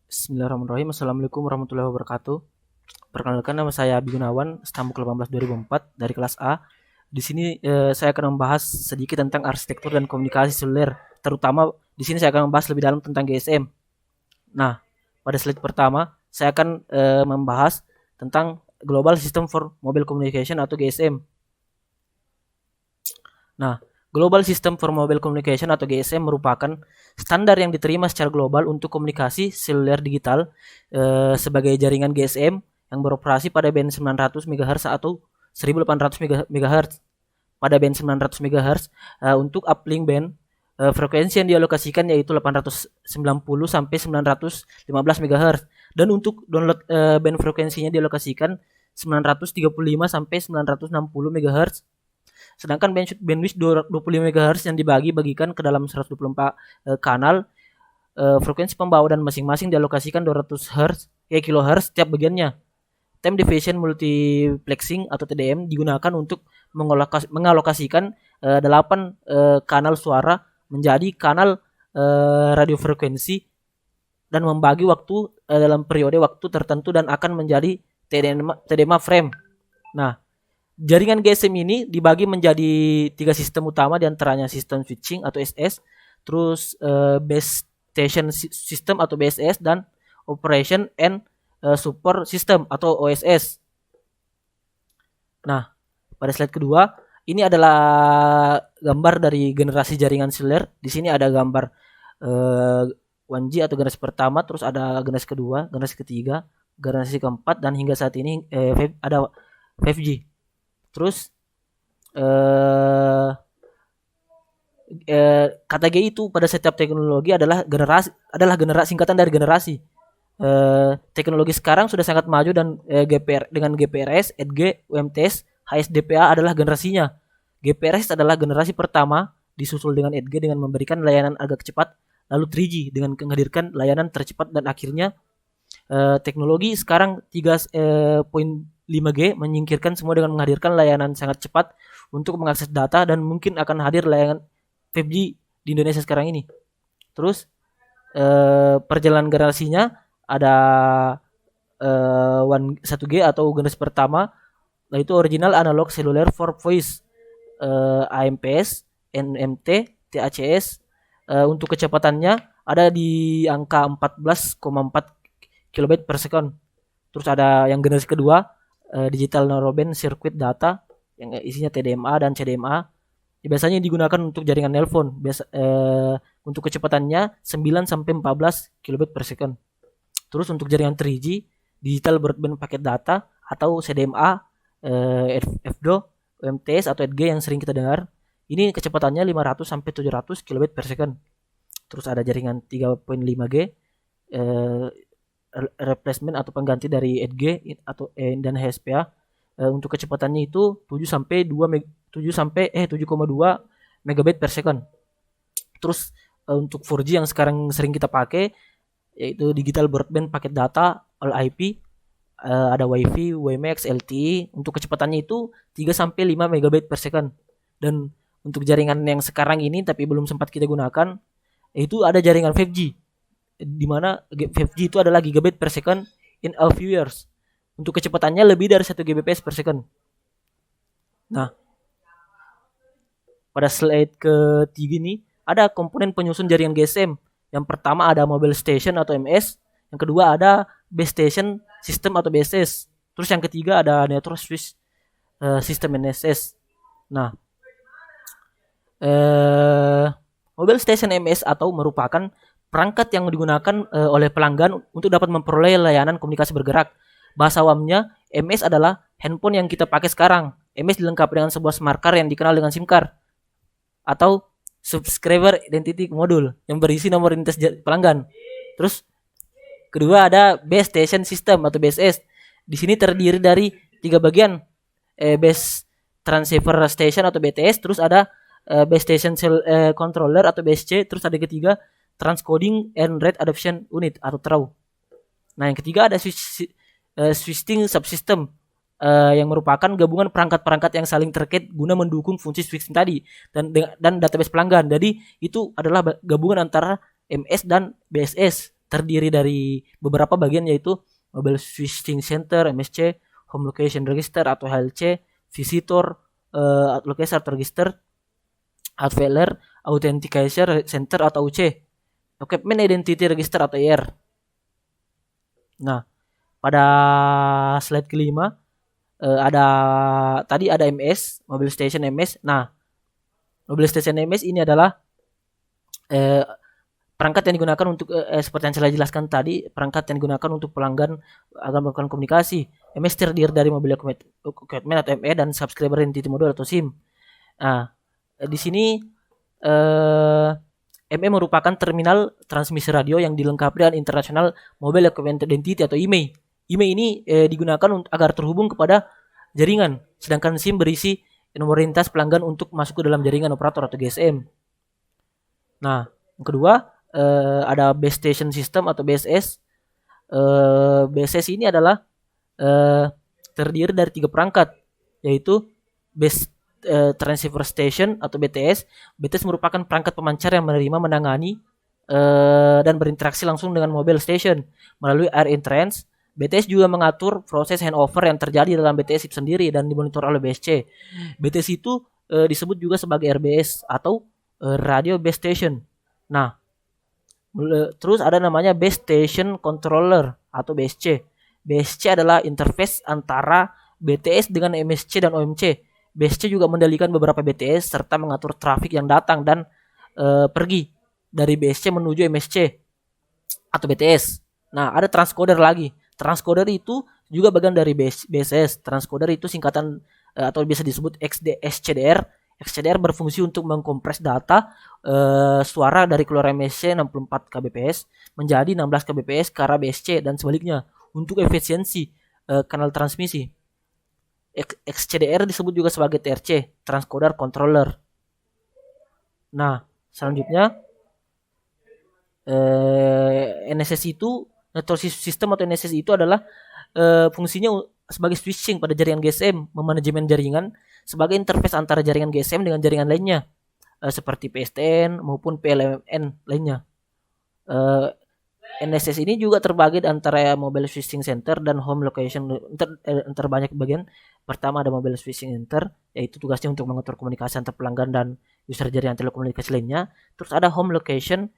Bismillahirrahmanirrahim. Assalamualaikum warahmatullahi wabarakatuh. Perkenalkan, nama saya Abi Gunawan, Stambuk 18 2004 dari kelas A. Di sini saya akan membahas sedikit tentang arsitektur dan komunikasi seluler. Terutama di sini saya akan membahas lebih dalam tentang GSM. Nah, pada slide pertama saya akan membahas tentang Global System for Mobile Communication atau GSM. Nah, Global System for Mobile Communication atau GSM merupakan standar yang diterima secara global untuk komunikasi seluler digital sebagai jaringan GSM yang beroperasi pada band 900 MHz atau 1800 MHz. Pada band 900 MHz untuk uplink band frekuensi yang dialokasikan yaitu 890 sampai 915 MHz, dan untuk download band frekuensinya dialokasikan 935 sampai 960 MHz. Sedangkan bandwidth 25 MHz yang dibagi-bagikan ke dalam 124 kanal. Frekuensi pembawa dan masing-masing dialokasikan 200 kHz setiap bagiannya. Time division multiplexing atau TDM digunakan untuk mengalokasikan 8 kanal suara menjadi kanal radio frekuensi dan membagi waktu dalam periode waktu tertentu dan akan menjadi TDMA frame. Nah, jaringan GSM ini dibagi menjadi 3 sistem utama, diantaranya sistem switching atau SS, terus base station system atau BSS, dan operation and support system atau OSS. Nah, pada slide kedua ini adalah gambar dari generasi jaringan seluler. Di sini ada gambar 1G atau generasi pertama, terus ada generasi kedua, generasi ketiga, generasi keempat, dan hingga saat ini ada 5G. Terus kata G itu pada setiap teknologi adalah generasi singkatan dari generasi. Teknologi sekarang sudah sangat maju dan dengan GPRS, EDG, UMTS, HSDPA adalah generasinya. GPRS adalah generasi pertama, disusul dengan EDG dengan memberikan layanan agak cepat, lalu 3G dengan menghadirkan layanan tercepat, dan akhirnya teknologi sekarang 3.5G menyingkirkan semua dengan menghadirkan layanan sangat cepat untuk mengakses data, dan mungkin akan hadir layanan 5G di Indonesia sekarang ini. Terus perjalanan generasinya ada 1G atau generasi pertama, yaitu original analog cellular for voice, AMPS, NMT, TACS. Untuk kecepatannya ada di angka 14,4 kilobit per second. Terus ada yang generasi kedua, digital narrowband circuit data yang isinya TDMA dan CDMA. Biasanya digunakan untuk jaringan nelpon. Untuk kecepatannya 9 sampai 14 kilobit per second. Terus untuk jaringan 3G, digital broadband paket data atau CDMA, FDO, UMTS atau EDG yang sering kita dengar. Ini kecepatannya 500 sampai 700 kilobit per second. Terus ada jaringan 3.5G, replacement atau pengganti dari EDG atau dan HSPA. Untuk kecepatannya itu 7,2 megabit per second. Terus untuk 4G yang sekarang sering kita pakai yaitu digital broadband paket data all IP, ada WiFi, WiMAX, LTE. Untuk kecepatannya itu 3 sampai 5 megabit per second. Dan untuk jaringan yang sekarang ini tapi belum sempat kita gunakan, itu ada jaringan 5G, di mana 5G itu adalah gigabit per second in a few years. Untuk kecepatannya lebih dari 1 Gbps per second. Nah, pada slide ketiga ini ada komponen penyusun jaringan GSM. Yang pertama ada mobile station atau MS, yang kedua ada base station system atau BSS, terus yang ketiga ada network switch system NSS. Nah, mobile station MS atau merupakan perangkat yang digunakan oleh pelanggan untuk dapat memperoleh layanan komunikasi bergerak. Bahasa awamnya, MS adalah handphone yang kita pakai sekarang. MS dilengkapi dengan sebuah smart card yang dikenal dengan SIM card atau subscriber identity module yang berisi nomor identitas pelanggan. Terus kedua ada base station system atau BSS. Di sini terdiri dari 3 bagian, base transceiver station atau BTS, terus ada base station controller atau BSC, terus ada ketiga transcoding and rate adaptation unit atau TRAU. Nah, yang ketiga ada switching subsystem yang merupakan gabungan perangkat-perangkat yang saling terkait guna mendukung fungsi switching tadi dan database pelanggan. Jadi itu adalah gabungan antara MS dan BSS. terdiri dari beberapa bagian, yaitu Mobile Switching Center MSC, Home Location Register atau HLC, Visitor Location Register, Advaler Authentication Center atau UC, Equipment Identity Register atau ER. Nah, pada slide kelima ada MS, Mobile Station MS. Nah, Mobile Station MS ini adalah perangkat yang digunakan untuk seperti yang saya jelaskan tadi, perangkat yang digunakan untuk pelanggan agar melakukan komunikasi. MS terdiri dari Mobile Equipment atau ME dan Subscriber Entity Module atau SIM. Nah, di sini ME merupakan terminal transmisi radio yang dilengkapi dengan International Mobile Equipment Identity atau IMEI. IMEI ini digunakan agar terhubung kepada jaringan, sedangkan SIM berisi nomor lintas pelanggan untuk masuk ke dalam jaringan operator atau GSM. Nah, yang kedua ada Base Station System atau BSS. BSS ini adalah terdiri dari 3 perangkat, yaitu Base Transceiver Station atau BTS. BTS merupakan perangkat pemancar yang menerima, menangani dan berinteraksi langsung dengan mobile station melalui air entrance. BTS juga mengatur proses handover yang terjadi dalam BTS itu sendiri dan dimonitor oleh BSC. BTS itu disebut juga sebagai RBS atau Radio Base Station. Nah, terus ada namanya Base Station Controller atau BSC. BSC adalah interface antara BTS dengan MSC dan OMC. BSC juga mengendalikan beberapa BTS serta mengatur trafik yang datang dan pergi dari BSC menuju MSC atau BTS. Nah, ada transcoder lagi. Transcoder itu juga bagian dari BSS. Transcoder itu singkatan atau bisa disebut XCDR. XCDR berfungsi untuk mengkompres data suara dari keluar MSC 64 kbps menjadi 16 kbps ke arah BSC dan sebaliknya untuk efisiensi kanal transmisi. XCDR disebut juga sebagai TRC, Transcoder Controller. Nah, selanjutnya NSS itu, Network System atau NSS itu adalah fungsinya sebagai switching pada jaringan GSM, memanajemen jaringan sebagai interface antara jaringan GSM dengan jaringan lainnya seperti PSTN maupun PLN lainnya. NSS ini juga terbagi antara Mobile Switching Center dan Home Location banyak bagian. Pertama ada Mobile Switching Center, yaitu tugasnya untuk mengatur komunikasi antar pelanggan dan user jaringan telekomunikasi lainnya. Terus ada Home Location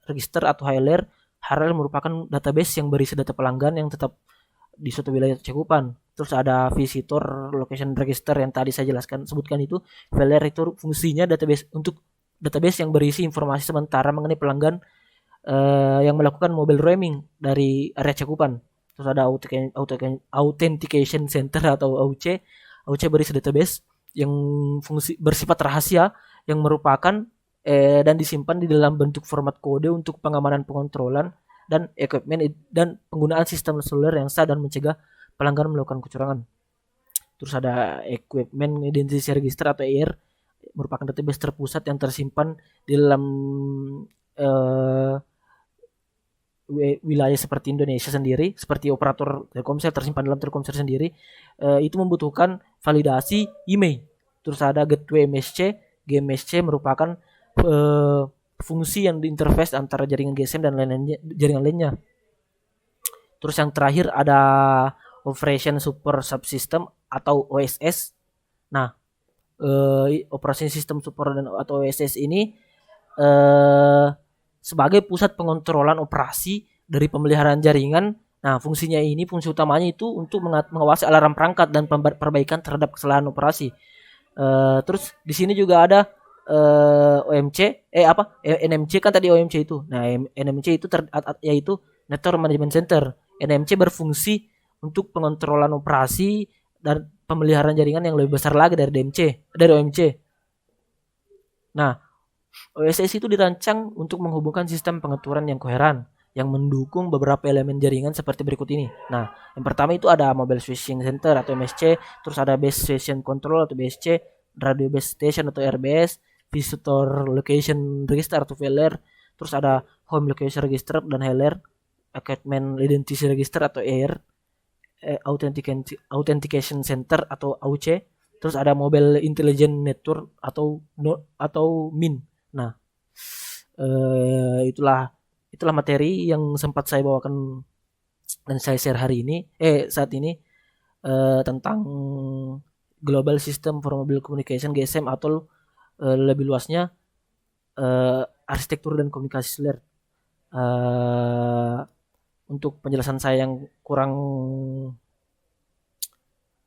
Register atau HLR. HLR merupakan database yang berisi data pelanggan yang tetap di suatu wilayah cakupan. Terus ada Visitor Location Register yang tadi saya sebutkan itu. VLR itu fungsinya database yang berisi informasi sementara mengenai pelanggan yang melakukan mobile roaming dari area cakupan. Terus ada Authentication Center atau AUC. AUC berisi database yang fungsi bersifat rahasia yang merupakan dan disimpan di dalam bentuk format kode untuk pengamanan, pengontrolan dan equipment dan penggunaan sistem seluler yang sah dan mencegah pelanggan melakukan kecurangan. Terus ada Equipment Identity Register atau EIR, merupakan database terpusat yang tersimpan di dalam wilayah seperti Indonesia sendiri, seperti operator Telkomsel tersimpan dalam Telkomsel sendiri. Itu membutuhkan validasi IMEI. Terus ada Gateway MSC. GMSC merupakan fungsi yang diinterface antara jaringan GSM dan jaringan lainnya. Terus yang terakhir ada Operation Support Subsystem atau OSS. Nah, Operation System Support atau OSS ini sebagai pusat pengontrolan operasi dari pemeliharaan jaringan. Nah, fungsi utamanya itu untuk mengawasi alarm perangkat dan perbaikan terhadap kesalahan operasi. Terus di sini juga ada NMC kan tadi OMC itu. Nah, NMC itu yaitu Network Management Center. NMC berfungsi untuk pengontrolan operasi dan pemeliharaan jaringan yang lebih besar lagi dari OMC. Nah, OSS itu dirancang untuk menghubungkan sistem pengaturan yang koheren yang mendukung beberapa elemen jaringan seperti berikut ini. Nah, yang pertama itu ada Mobile Switching Center atau MSC, terus ada Base Station Control atau BSC, Radio Base Station atau RBS, Visitor Location Register atau VLR, terus ada Home Location Register dan HLR, Equipment Identity Register atau EIR, Authentication Center atau AUC, terus ada Mobile Intelligent Network atau MIN. Nah, itulah itulah materi yang sempat saya bawakan dan saya share hari ini, saat ini, tentang Global System for Mobile Communication (GSM) atau lebih luasnya arsitektur dan komunikasi seluler. Eh, untuk penjelasan saya yang kurang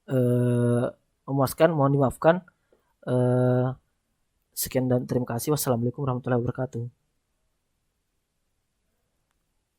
eh, memuaskan, mohon dimaafkan. Eh, Sekian dan terima kasih. Wassalamualaikum warahmatullahi wabarakatuh.